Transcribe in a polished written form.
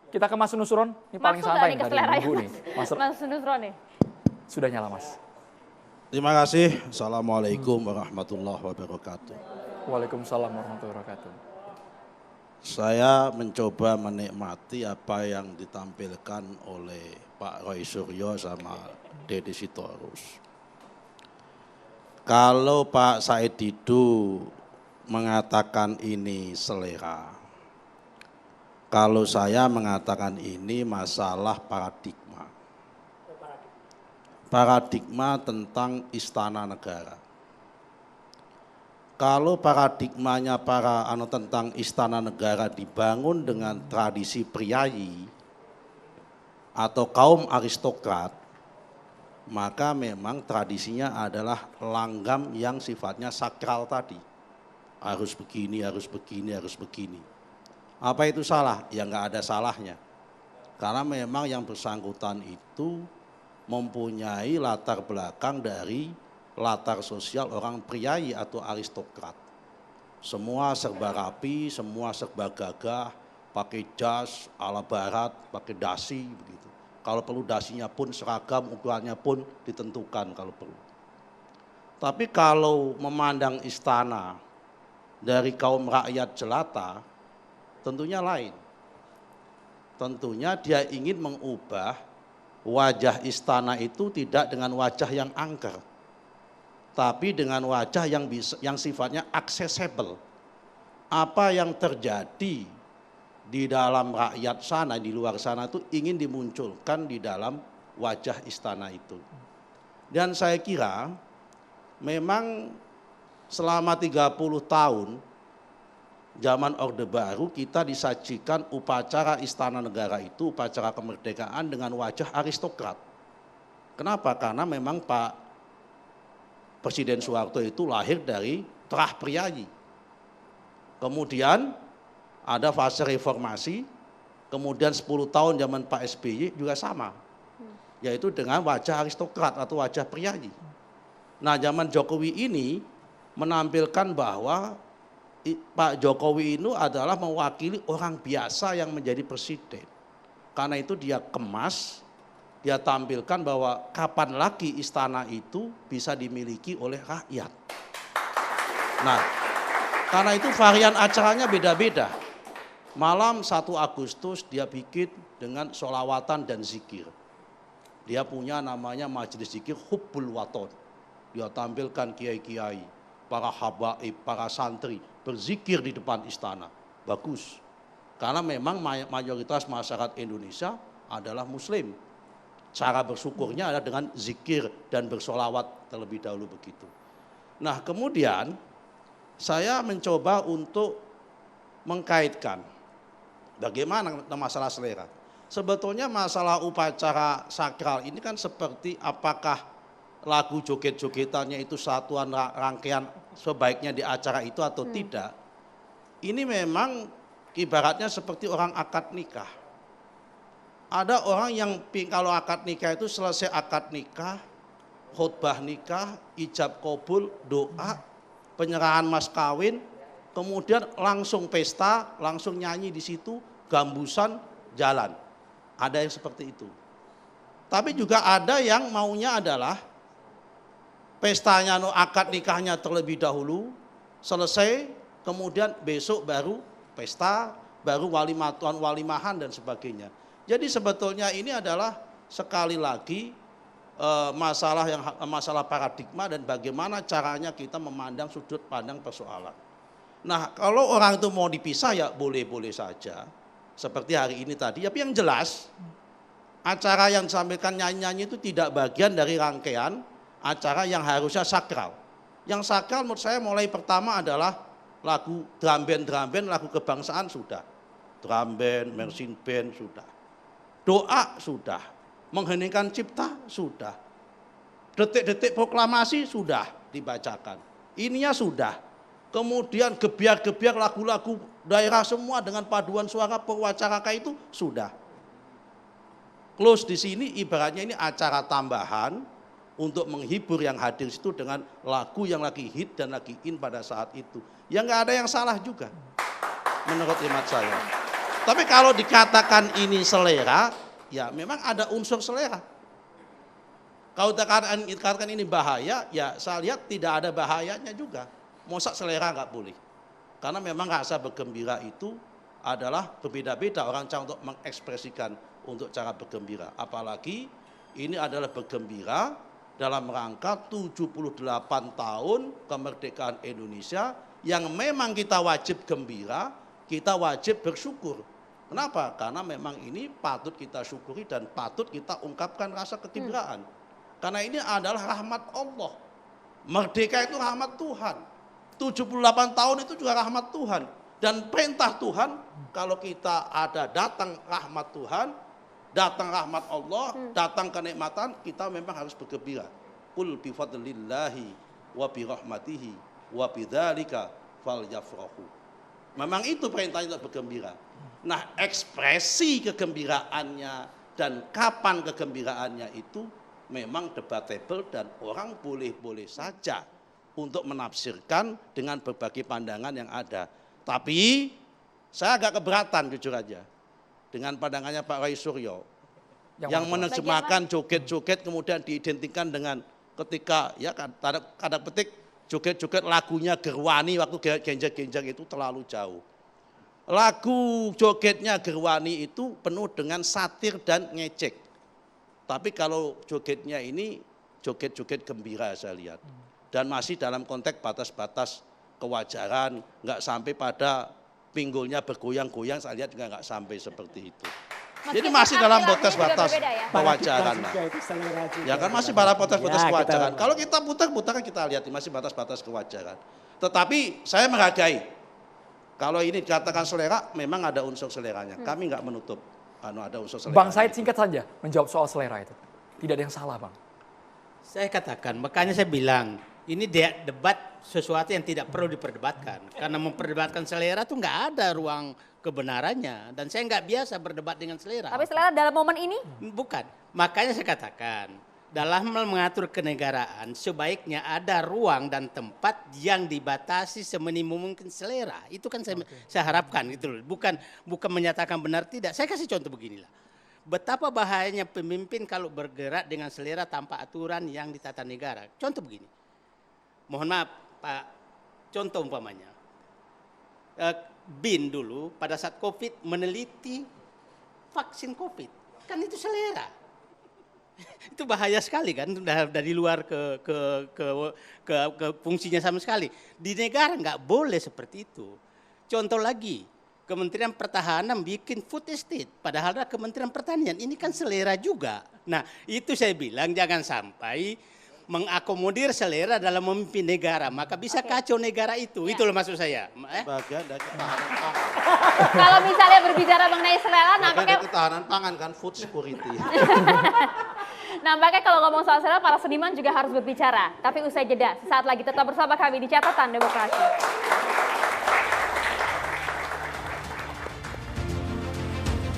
Kita ke Mas Nusron, ini paling Masuk santai nggak nih ke tadi selera nunggu ya, nih. Mas Nusron nih? Sudah nyala Mas. Terima kasih. Assalamualaikum warahmatullahi wabarakatuh. Waalaikumsalam warahmatullahi wabarakatuh. Saya mencoba menikmati apa yang ditampilkan oleh Pak Roy Suryo sama Deddy Sitorus. Kalau Pak Said Didu mengatakan ini selera, kalau saya mengatakan ini masalah paradigma. Paradigma tentang istana negara. Kalau paradigmanya tentang istana negara dibangun dengan tradisi priayi atau kaum aristokrat, maka memang tradisinya adalah langgam yang sifatnya sakral tadi. Harus begini, harus begini, harus begini. Apa itu salah? Ya nggak ada salahnya. Karena memang yang bersangkutan itu mempunyai latar belakang dari latar sosial orang priayi atau aristokrat. Semua serba rapi, semua serba gagah, pakai jas ala barat, pakai dasi begitu. Kalau perlu dasinya pun seragam, ukurannya pun ditentukan kalau perlu. Tapi kalau memandang istana dari kaum rakyat jelata, tentunya lain. Tentunya dia ingin mengubah wajah istana itu tidak dengan wajah yang angker, tapi dengan wajah yang sifatnya aksesibel. Apa yang terjadi di dalam rakyat sana, di luar sana itu ingin dimunculkan di dalam wajah istana itu. Dan saya kira memang selama 30 tahun zaman Orde Baru kita disajikan upacara istana negara itu, upacara kemerdekaan dengan wajah aristokrat. Kenapa? Karena memang Pak Presiden Soeharto itu lahir dari terah priayi. Kemudian ada fase reformasi, kemudian 10 tahun zaman Pak SBY juga sama. Yaitu dengan wajah aristokrat atau wajah priayi. Nah, zaman Jokowi ini menampilkan bahwa Pak Jokowi itu adalah mewakili orang biasa yang menjadi presiden. Karena itu dia kemas, dia tampilkan bahwa kapan lagi istana itu bisa dimiliki oleh rakyat. Nah, karena itu varian acaranya beda-beda. Malam 1 Agustus dia bikin dengan sholawatan dan zikir. Dia punya namanya majelis zikir Hubbul Waton. Dia tampilkan kiai-kiai, para habaib, para santri berzikir di depan istana. Bagus. Karena memang mayoritas masyarakat Indonesia adalah muslim. Cara bersyukurnya adalah dengan zikir dan bersolawat terlebih dahulu begitu. Nah, kemudian saya mencoba untuk mengkaitkan bagaimana masalah selera. Sebetulnya masalah upacara sakral ini kan seperti apakah lagu joget-jogetannya itu satuan rangkaian sebaiknya di acara itu atau tidak. Ini memang ibaratnya seperti orang akad nikah. Ada orang yang kalau akad nikah itu selesai akad nikah, khutbah nikah, ijab kabul, doa, penyerahan mas kawin, kemudian langsung pesta, langsung nyanyi di situ, gambusan, jalan. Ada yang seperti itu. Tapi juga ada yang maunya adalah pestanya, akad nikahnya terlebih dahulu, selesai, kemudian besok baru pesta, baru walimatuan, walimahan dan sebagainya. Jadi sebetulnya ini adalah sekali lagi masalah paradigma dan bagaimana caranya kita memandang sudut pandang persoalan. Nah, kalau orang itu mau dipisah ya boleh-boleh saja. Seperti hari ini tadi, tapi yang jelas acara yang disampaikan nyanyi-nyanyi itu tidak bagian dari rangkaian acara yang harusnya sakral. Yang sakral menurut saya mulai pertama adalah lagu drum band, lagu kebangsaan sudah. Drum band, marching band sudah. Doa sudah. Mengheningkan cipta sudah. Detik-detik proklamasi sudah dibacakan. Ininya sudah. Kemudian gebiar-gebiar lagu-lagu daerah semua dengan paduan suara perwacaraka itu sudah. Close di sini ibaratnya ini acara tambahan untuk menghibur yang hadir situ dengan lagu yang lagi hit dan lagi in pada saat itu. Ya nggak ada yang salah juga menurut hemat saya. Tapi kalau dikatakan ini selera, ya memang ada unsur selera. Kalau dikatakan ini bahaya, ya saya lihat tidak ada bahayanya juga. Masa selera nggak boleh. Karena memang rasa bergembira itu adalah berbeda-beda orang cara untuk mengekspresikan untuk cara bergembira. Apalagi ini adalah bergembira dalam rangka 78 tahun kemerdekaan Indonesia yang memang kita wajib gembira, kita wajib bersyukur. Kenapa? Karena memang ini patut kita syukuri dan patut kita ungkapkan rasa kegembiraan. Karena ini adalah rahmat Allah. Merdeka itu rahmat Tuhan. 78 tahun itu juga rahmat Tuhan. Dan perintah Tuhan, kalau kita ada datang rahmat Tuhan, datang rahmat Allah, datang kenikmatan, kita memang harus bergembira. Qul bi fadlillahi wa bi rahmatihi wa bidzalika falyafrahu. Memang itu perintahnya untuk bergembira. Nah, ekspresi kegembiraannya dan kapan kegembiraannya itu memang debatable dan orang boleh-boleh saja untuk menafsirkan dengan berbagai pandangan yang ada. Tapi saya agak keberatan jujur aja dengan pandangannya Pak Roy Suryo yang menerjemahkan joget-joget kemudian diidentikan dengan ketika ya tanda petik joget-joget lagunya Gerwani waktu genjang-genjang itu terlalu jauh. Lagu jogetnya Gerwani itu penuh dengan satir dan ngecek. Tapi kalau jogetnya ini joget-joget gembira saya lihat. Dan masih dalam konteks batas-batas kewajaran, nggak sampai pada pinggulnya bergoyang-goyang, saya lihat juga nggak sampai seperti itu. Jadi masih dalam batas-batas kewajaran. Ya kan masih pada batas-batas kewajaran. Kalau kita putar-putar kita lihat masih batas-batas kewajaran. Tetapi saya menghargai. Kalau ini dikatakan selera, memang ada unsur seleranya. Kami nggak menutup ada unsur selera. Bang Said singkat saja menjawab soal selera itu. Tidak ada yang salah, Bang. Saya katakan, makanya saya bilang, ini debat sesuatu yang tidak perlu diperdebatkan. Karena memperdebatkan selera itu nggak ada ruang kebenarannya. Dan saya nggak biasa berdebat dengan selera. Tapi selera dalam momen ini? Bukan. Makanya saya katakan, dalam mengatur kenegaraan sebaiknya ada ruang dan tempat yang dibatasi seminimum mungkin selera. Itu kan saya harapkan gitu loh. Bukan menyatakan benar tidak. Saya kasih contoh beginilah. Betapa bahayanya pemimpin kalau bergerak dengan selera tanpa aturan yang ditata negara. Contoh begini. Mohon maaf Pak, contoh umpamanya. BIN dulu pada saat COVID meneliti vaksin COVID. Kan itu selera. Itu bahaya sekali kan, dari luar ke fungsinya sama sekali. Di negara nggak boleh seperti itu. Contoh lagi, Kementerian Pertahanan bikin food estate, padahal ada Kementerian Pertanian. Ini kan selera juga. Nah, itu saya bilang jangan sampai mengakomodir selera dalam memimpin negara, maka bisa kacau negara itu. Ya. Itulah maksud saya. Bagian dari ketahanan pangan. Kalau misalnya berbicara mengenai selera, nampaknya ketahanan pangan kan food security. nampaknya kalau ngomong soal selera, para seniman juga harus berbicara. Tapi usai jeda, sesaat lagi tetap bersama kami di Catatan Demokrasi.